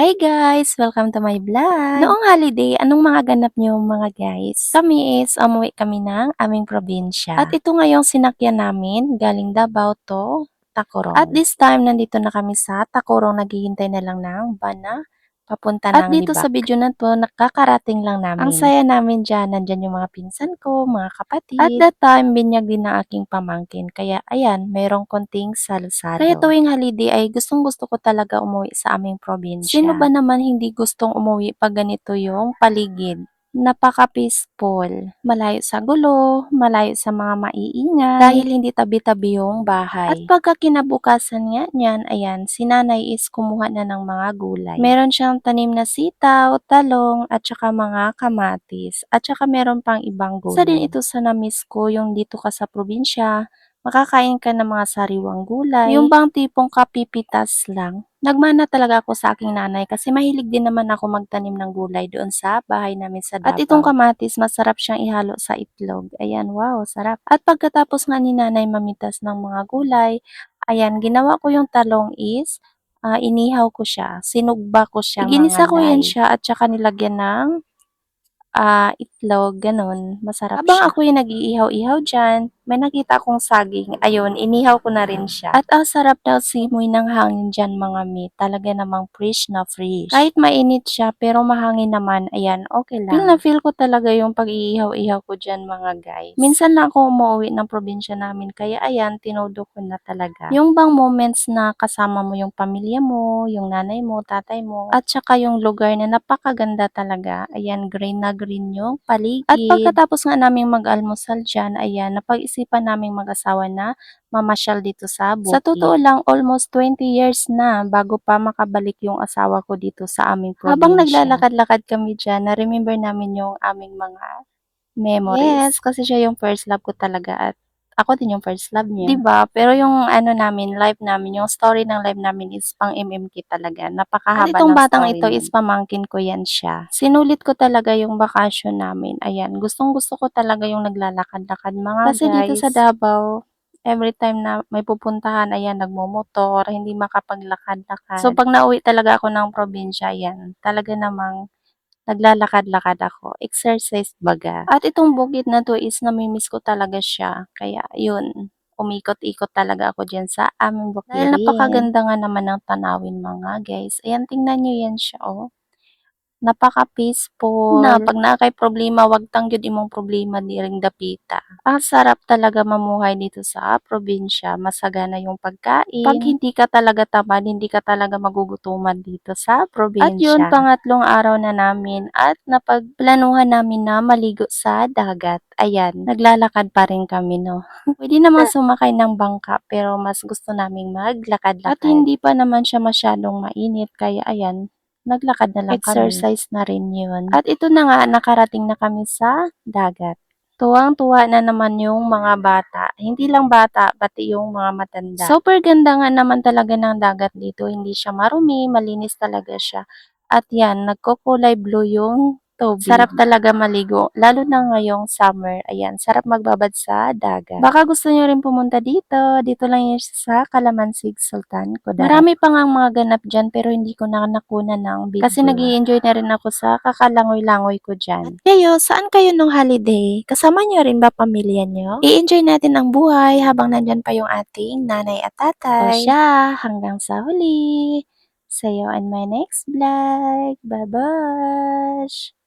Hi guys! Welcome to my vlog! Noong holiday, anong mga ganap niyo mga guys? Kami is umuwi kami ng aming probinsya. At ito ngayong sinakyan namin, galing Davao to Tacurong. At this time, nandito na kami sa Tacurong, naghihintay na lang ng van na papunta ng At dito Libak. Sa video na to, nakakarating lang namin. Ang saya namin dyan, nandyan yung mga pinsan ko, mga kapatid. At that time, binyag din ng aking pamangkin. Kaya ayan, mayroong konting salo-salo. Kaya tuwing holiday ay gustong gusto ko talaga umuwi sa aming probinsya. Sino ba naman hindi gustong umuwi pag ganito yung paligid? Napaka-peaceful. Malayo sa gulo, malayo sa mga maiingay, dahil hindi tabi-tabi yung bahay. At pagka kinabukasan nga niyan, ayan, si nanay is kumuha na ng mga gulay. Meron siyang tanim na sitaw, talong, at saka mga kamatis. At saka meron pang ibang gulay. Isa din ito sa na-miss ko, yung dito ka sa probinsya, makakain ka ng mga sariwang gulay. Yung bang tipong kapipitas lang. Nagmana talaga ako sa aking nanay kasi mahilig din naman ako magtanim ng gulay doon sa bahay namin sa Davao. At itong kamatis, masarap siyang ihalo sa itlog. Ayan, wow, sarap. At pagkatapos nga ni nanay mamitas ng mga gulay, ayan, ginawa ko yung talong is, inihaw ko siya, sinugba ko siya Iginisa ko yan siya at saka nilagyan ng itlog, gano'n. Masarap Habang siya. Ako'y nag-iihaw-ihaw diyan, may nakita akong saging. Ayun, inihaw ko na rin siya. At ang sarap daw simoy ng hangin diyan mga mi. Talaga namang fresh na fresh. Kahit mainit siya, pero mahangin naman, ayan, okay lang. Feel na feel ko talaga yung pag-iihaw-ihaw ko diyan mga guys. Minsan lang ako umuwi ng probinsya namin, kaya ayan, tinodo ko na talaga. Yung bang moments na kasama mo yung pamilya mo, yung nanay mo, tatay mo, at saka yung lugar na napakaganda talaga. Ayan, green na green yung paligid. At pagkatapos nga naming mag-almusal dyan, ayan, napag-isipan naming mag-asawa na mamasyal dito sa bukid. Sa totoo lang, almost 20 years na bago pa makabalik yung asawa ko dito sa aming probinsya. Habang naglalakad-lakad kami dyan, na-remember namin yung aming mga memories. Yes, kasi siya yung first love ko talaga at ako din yung first love niya. 'Di ba? Pero yung ano namin, life namin, yung story ng life namin is pang MMK talaga. Napakahaba At itong ng batang story ito is pamangkin ko yan siya. Sinulit ko talaga yung bakasyon namin. Ayan, gustong-gusto ko talaga yung naglalakad-lakad mga Kasi guys. Dito sa Davao, every time na may pupuntahan, ayan, nagmomotor, hindi makapaglakad-lakad. So, pag nauwi talaga ako ng probinsya, ayan, talaga namang naglalakad-lakad ako, exercise baga. At itong bukid na 'to is nami-miss ko talaga siya, kaya yun, umikot-ikot talaga ako diyan sa aming bukirin. Dahil napakaganda nga naman ng tanawin mga guys. Ayan, tingnan niyo yan siya, oh. Napaka-peaceful na pag naa kay problema, wag tanggid imong problema diring dapita. Ang sarap talaga mamuhay dito sa probinsya, masagana yung pagkain. Pag hindi ka talaga tamad, hindi ka talaga magugutuman dito sa probinsya. At yun, pangatlong araw na namin at napagplanuhan namin na maligo sa dagat. Ayan, naglalakad pa rin kami, no? Pwede naman sumakay ng bangka, pero mas gusto naming maglakad-lakad. At hindi pa naman siya masyadong mainit, kaya ayan, naglakad na lang kami. Exercise na rin yun. At ito na nga, nakarating na kami sa dagat. Tuwang-tuwa na naman yung mga bata. Hindi lang bata, pati yung mga matanda. Super ganda nga naman talaga ng dagat dito. Hindi siya marumi, malinis talaga siya. At yan, nagkukulay blue yung tubig. Sarap talaga maligo, lalo na ngayong summer. Ayan, sarap magbabad sa dagat. Baka gusto nyo rin pumunta dito. Dito lang yun sa Calamansig, Sultan Kudarat. Marami pa ngang mga ganap dyan, pero hindi ko na nakunan ng video. Kasi nag-i-enjoy na rin ako sa kakalangoy-langoy ko dyan. At kayo, saan kayo nung holiday? Kasama nyo rin ba pamilya nyo? I-enjoy natin ang buhay habang nandyan pa yung ating nanay at tatay. O siya, hanggang sa huli. See you on my next vlog. Bye-bye!